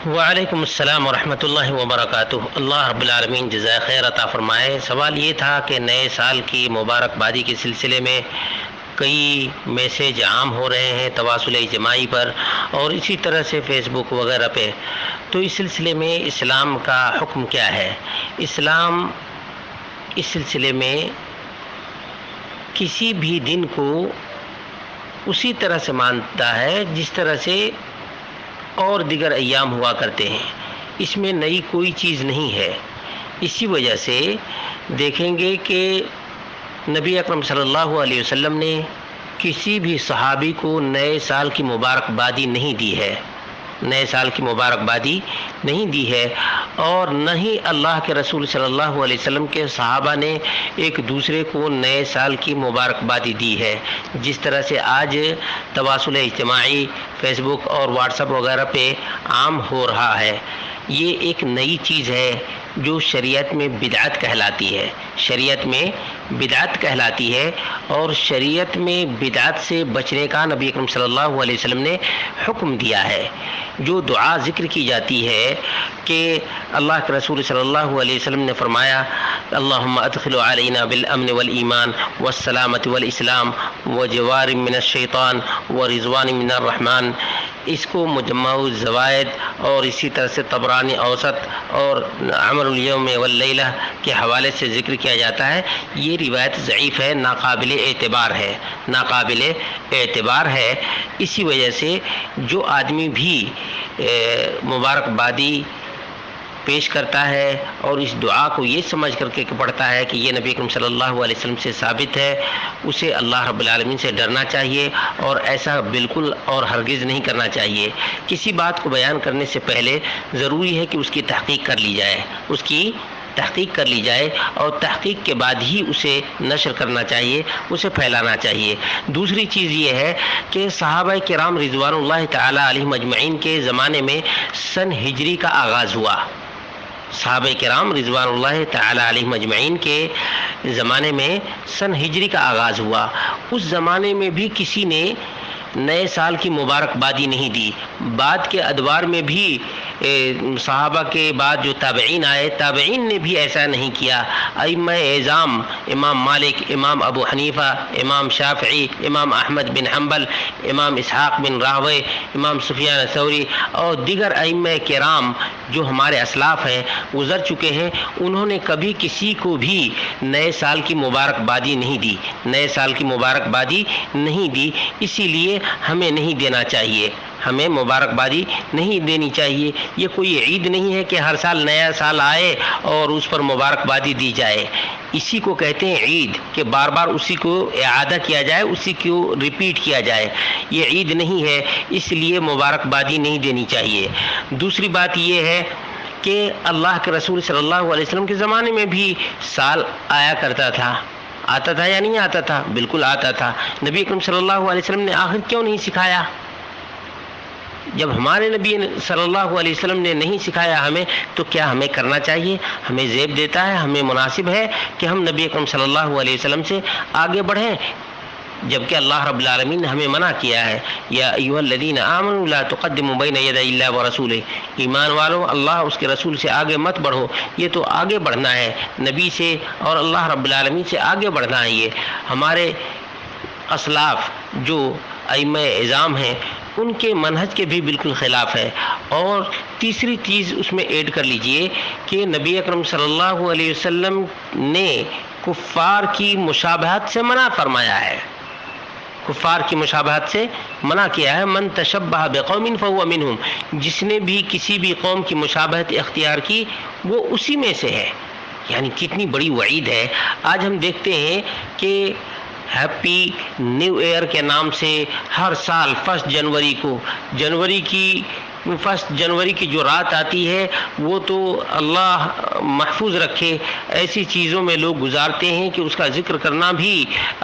وعلیکم السلام ورحمۃ اللہ وبرکاتہ۔ اللہ رب العالمین جزائے خیر عطا فرمائے۔ سوال یہ تھا کہ نئے سال کی مبارکبادی کے سلسلے میں کئی میسیج عام ہو رہے ہیں تواصل اجتماعی پر اور اسی طرح سے فیس بک وغیرہ پہ، تو اس سلسلے میں اسلام کا حکم کیا ہے؟ اسلام اس سلسلے میں کسی بھی دن کو اسی طرح سے مانتا ہے جس طرح سے اور دیگر ایام ہوا کرتے ہیں، اس میں نئی کوئی چیز نہیں ہے۔ اسی وجہ سے دیکھیں گے کہ نبی اکرم صلی اللہ علیہ وسلم نے کسی بھی صحابی کو نئے سال کی مبارکبادی نہیں دی ہے، نئے سال کی مبارکبادی نہیں دی ہے، اور نہ ہی اللہ کے رسول صلی اللہ علیہ وسلم کے صحابہ نے ایک دوسرے کو نئے سال کی مبارکبادی دی ہے۔ جس طرح سے آج تواصل اجتماعی فیس بک اور واٹس ایپ وغیرہ پہ عام ہو رہا ہے، یہ ایک نئی چیز ہے جو شریعت میں بدعت کہلاتی ہے، شریعت میں بدعت کہلاتی ہے، اور شریعت میں بدعت سے بچنے کا نبی اکرم صلی اللہ علیہ وسلم نے حکم دیا ہے۔ جو دعا ذکر کی جاتی ہے کہ اللہ کے رسول صلی اللہ علیہ وسلم نے فرمایا اللہم ادخل علینا بالامن والایمان والسلامت والاسلام وجوار من الشیطان ورضوان من الرحمن، اس کو مجمع الزوائد اور اسی طرح سے طبرانی اوسط اور عمل الیوم واللیلہ کے حوالے سے ذکر کیا جاتا ہے۔ یہ روایت ضعیف ہے، ناقابل اعتبار ہے، ناقابل اعتبار ہے۔ اسی وجہ سے جو آدمی بھی مبارکبادی پیش کرتا ہے اور اس دعا کو یہ سمجھ کر کے پڑھتا ہے کہ یہ نبی اکرم صلی اللہ علیہ وسلم سے ثابت ہے، اسے اللہ رب العالمین سے ڈرنا چاہیے اور ایسا بالکل اور ہرگز نہیں کرنا چاہیے۔ کسی بات کو بیان کرنے سے پہلے ضروری ہے کہ اس کی تحقیق کر لی جائے، اس کی تحقیق کر لی جائے اور تحقیق کے بعد ہی اسے نشر کرنا چاہیے، اسے پھیلانا چاہیے۔ دوسری چیز یہ ہے کہ صحابہ کرام رضوان اللہ تعالی علیہم اجمعین کے زمانے میں سن ہجری کا آغاز ہوا، صحابہ کرام رضوان اللہ تعالی علیہم اجمعین کے زمانے میں سن ہجری کا آغاز ہوا۔ اس زمانے میں بھی کسی نے نئے سال کی مبارکبادی نہیں دی۔ بعد کے ادوار میں بھی صحابہ کے بعد جو تابعین آئے، تابعین نے بھی ایسا نہیں کیا۔ ائمہ اعظام امام مالک، امام ابو حنیفہ، امام شافعی، امام احمد بن حنبل، امام اسحاق بن راہوے، امام سفیان ثوری اور دیگر ائمہ کرام جو ہمارے اسلاف ہیں، گزر چکے ہیں، انہوں نے کبھی کسی کو بھی نئے سال کی مبارکبادی نہیں دی، نئے سال کی مبارکبادی نہیں دی۔ اسی لیے ہمیں نہیں دینا چاہیے، ہمیں مبارکبادی نہیں دینی چاہیے۔ یہ کوئی عید نہیں ہے کہ ہر سال نیا سال آئے اور اس پر مبارکبادی دی جائے۔ اسی کو کہتے ہیں عید، کہ بار بار اسی کو اعادہ کیا جائے، اسی کو ریپیٹ کیا جائے۔ یہ عید نہیں ہے، اس لیے مبارکبادی نہیں دینی چاہیے۔ دوسری بات یہ ہے کہ اللہ کے رسول صلی اللہ علیہ وسلم کے زمانے میں بھی سال آیا کرتا تھا، آتا تھا یا نہیں آتا تھا؟ بالکل آتا تھا۔ نبی اکرم صلی اللہ علیہ وسلم نے آخر کیوں نہیں سکھایا؟ جب ہمارے نبی صلی اللہ علیہ وسلم نے نہیں سکھایا ہمیں، تو کیا ہمیں کرنا چاہیے؟ ہمیں زیب دیتا ہے، ہمیں مناسب ہے کہ ہم نبی اکرم صلی اللہ علیہ وسلم سے آگے بڑھیں، جبکہ اللہ رب العالمین نے ہمیں منع کیا ہے یا ایھا الذین آمنوا لا تقدموا بین یدی اللہ ورسولہ، ایمان والو اللہ اس کے رسول سے آگے مت بڑھو۔ یہ تو آگے بڑھنا ہے، نبی سے اور اللہ رب العالمین سے آگے بڑھنا ہے۔ یہ ہمارے اسلاف جو ائمہ اعظام ہیں ان کے منہج کے بھی بالکل خلاف ہے۔ اور تیسری چیز اس میں ایڈ کر لیجئے کہ نبی اکرم صلی اللہ علیہ وسلم نے کفار کی مشابہت سے منع فرمایا ہے، کفار کی مشابہت سے منع کیا ہے۔ من تشبہ بقوم فہو منہم، جس نے بھی کسی بھی قوم کی مشابہت اختیار کی وہ اسی میں سے ہے۔ یعنی کتنی بڑی وعید ہے۔ آج ہم دیکھتے ہیں کہ ہیپی نیو ایئر کے نام سے ہر سال 1 جنوری کی جو رات آتی ہے وہ تو اللہ محفوظ رکھے، ایسی چیزوں میں لوگ گزارتے ہیں کہ اس کا ذکر کرنا بھی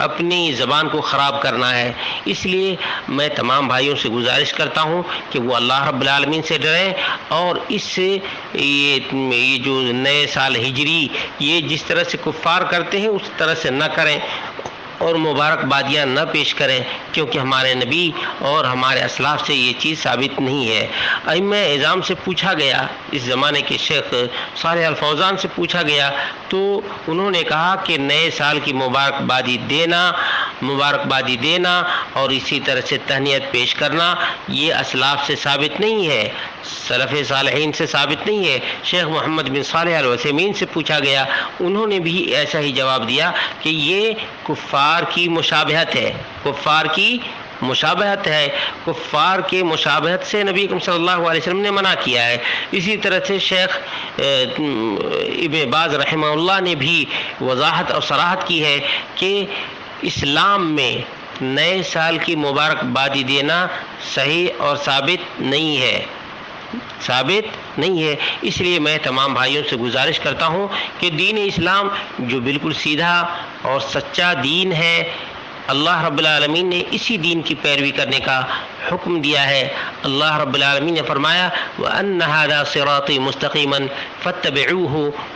اپنی زبان کو خراب کرنا ہے۔ اس لیے میں تمام بھائیوں سے گزارش کرتا ہوں کہ وہ اللہ رب العالمین سے ڈریں اور اس سے یہ جو نئے سال ہجری یہ جس طرح سے کفار کرتے ہیں اس طرح سے نہ کریں، اور مبارکبادیاں نہ پیش کریں، کیونکہ ہمارے نبی اور ہمارے اسلاف سے یہ چیز ثابت نہیں ہے۔ ائمہ اعظام سے پوچھا گیا، اس زمانے کے شیخ صالح الفوزان سے پوچھا گیا تو انہوں نے کہا کہ نئے سال کی مبارکبادی دینا اور اسی طرح سے تہنیت پیش کرنا یہ اسلاف سے ثابت نہیں ہے، سلف صالحین سے ثابت نہیں ہے۔ شیخ محمد بن صالح العثیمین سے پوچھا گیا، انہوں نے بھی ایسا ہی جواب دیا کہ یہ کفار کی مشابہت ہے، کفار کے مشابہت سے نبی اکرم صلی اللہ علیہ وسلم نے منع کیا ہے۔ اسی طرح سے شیخ ابن باز رحمہ اللہ نے بھی وضاحت اور صراحت کی ہے کہ اسلام میں نئے سال کی مبارکبادی دینا صحیح اور ثابت نہیں ہے۔ اس لیے میں تمام بھائیوں سے گزارش کرتا ہوں کہ دین اسلام جو بالکل سیدھا اور سچا دین ہے، اللہ رب العالمین نے اسی دین کی پیروی کرنے کا حکم دیا ہے۔ اللہ رب العالمین نے فرمایا وَأَنَّ هَذَا صِرَاطِي مُسْتَقِيمًا فَاتَّبِعُوهُ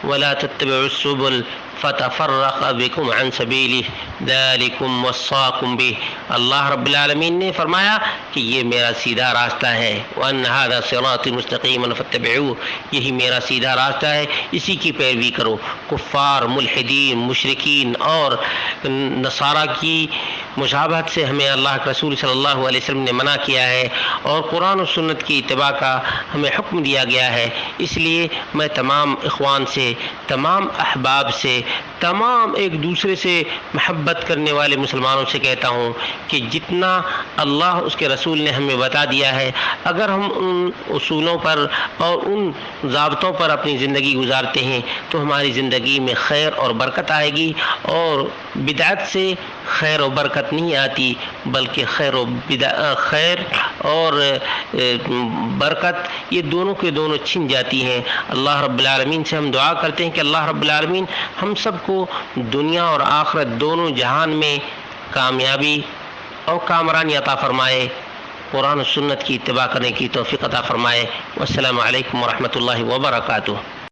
وَلَا تَتَّبِعُوا السُّبُلَ فَتَفَرَّقَ بِكُمْ عَنْ سَبِيلِهِ ذَلِكُمْ وَصَّاكُمْ بِهِ۔ اللہ رب العالمین نے فرمایا کہ یہ میرا سیدھا راستہ ہے، وَأَنَّ هَذَا صِرَاطِي مُسْتَقِيمًا فَاتَّبِعُوهُ، یہی میرا سیدھا راستہ ہے، اسی کی پیروی کرو۔ کفار، ملحدین، مشرکین اور نصارہ کی مشابہت سے ہمیں اللہ کے رسول صلی اللہ علیہ وسلم نے منع کیا ہے اور قرآن و سنت کی اتباع کا ہمیں حکم دیا گیا ہے۔ اس لیے میں تمام اخوان سے، تمام احباب سے، تمام ایک دوسرے سے محبت کرنے والے مسلمانوں سے کہتا ہوں کہ جتنا اللہ اس کے رسول نے ہمیں بتا دیا ہے، اگر ہم ان اصولوں پر اور ان ضابطوں پر اپنی زندگی گزارتے ہیں تو ہماری زندگی میں خیر اور برکت آئے گی، اور بدعت سے خیر و برکت نہیں آتی بلکہ خیر اور برکت یہ دونوں کے دونوں چھن جاتی ہیں۔ اللہ رب العالمین سے ہم دعا کرتے ہیں کہ اللہ رب العالمین ہم سب کو دنیا اور آخرت دونوں جہان میں کامیابی اور کامرانی عطا فرمائے، قرآن و سنت کی اتباع کرنے کی توفیق عطا فرمائے۔ والسلام علیکم ورحمۃ اللہ وبرکاتہ۔